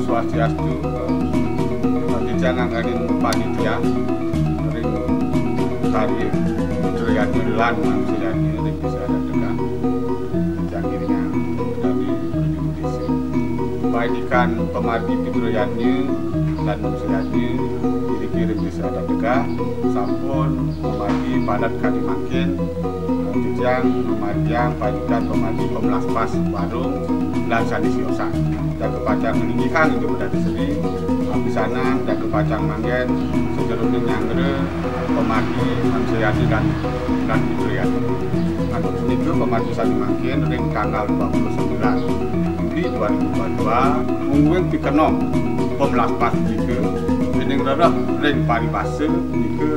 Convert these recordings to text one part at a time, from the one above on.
Swastiastu, panitia ngangganin panitia ring kari terlihat lan manusia ini bisa ada tegang jangkirnya dari berjudisi baikkan pemargi fitriyatnya dan manusianya kirim bisa ada tegang sampun pemargi padat kali makin tijang memargiang panikan pemargi pemelas pas warung dan sandi siosan dan kepacang meninggikan itu berarti seni apisanan dan kepacang manggen sejerutnya nyangre pemargi manusiati dan fitriyati atau itu pemargi sandi manggen ring tanggal 29 Juli 2022 mungkin dikenom pemelas pas dike ini ngerah ring paribase dike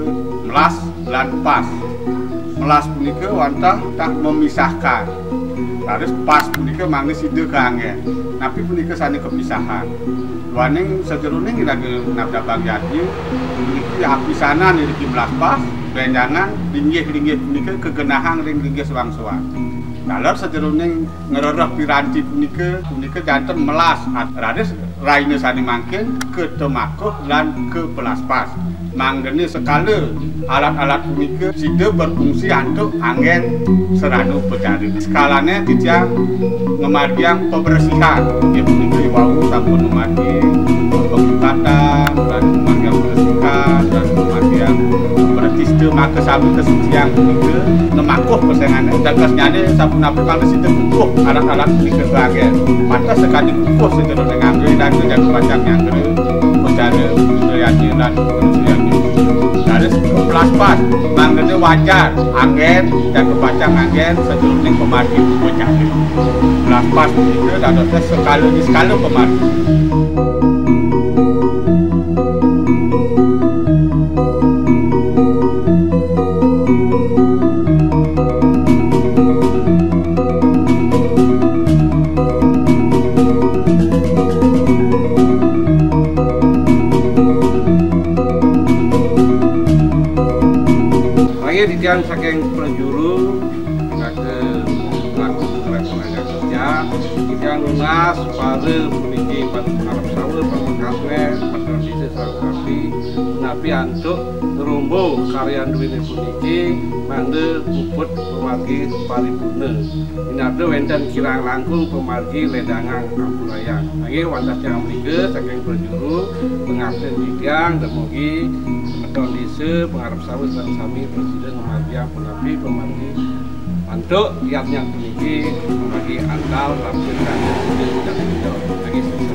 melas lan pas melas punika wantah tak memisahkan harus pas punika mangga sida kangen tapi punika sani kepisahan waning sejeruning lagi nabda bagiannya puniki apisanan iki melas pas benjangan linggih-linggih punika kegenahan ring-linggih suang-suang dalam sejeruning ngerereh piranti punika janten melas rades raine sani mangkin ke temakuh lan ke pelas pas manggene sekala alat-alat punika sida berfungsi untuk angin seranu pencari skalanya tidak ngemargiang pembersihan dia punika wau sampun memargi pengobatan dan memargiang pembersihan dan memargiang berarti maka sami kesucian punika nemakuh persengannya dan kesnyane sampun aplikasi sida kukuh alat-alat punika angin pantas sekali kukuh secara dengan angin dan kejaga pacang yang pencari fitriyati dan manusia dari kelas pas manggene wajar angin dan kepacang angin sejeruning pemargi pencari kelas pas itu ada skala pemargi Titian saking penjuru ngake melaku rekomendasi kerja titian lunas pada puniki pengarap sawur pemekasnya pada desa sarakapi nabi antuk ngerumbo karya duwini puniki mangde puput pemargi paripurna inabda wenten kirang langkung pemargi ledangan kampurayang lagi wantas yang meliga saking penjuru pengasten titian dan mogi kondisi pengarap sawit dan sami presiden memargiang penapi pemargi untuk tiapnya memiliki pemargi andal lampir dan hijau lagi selesai.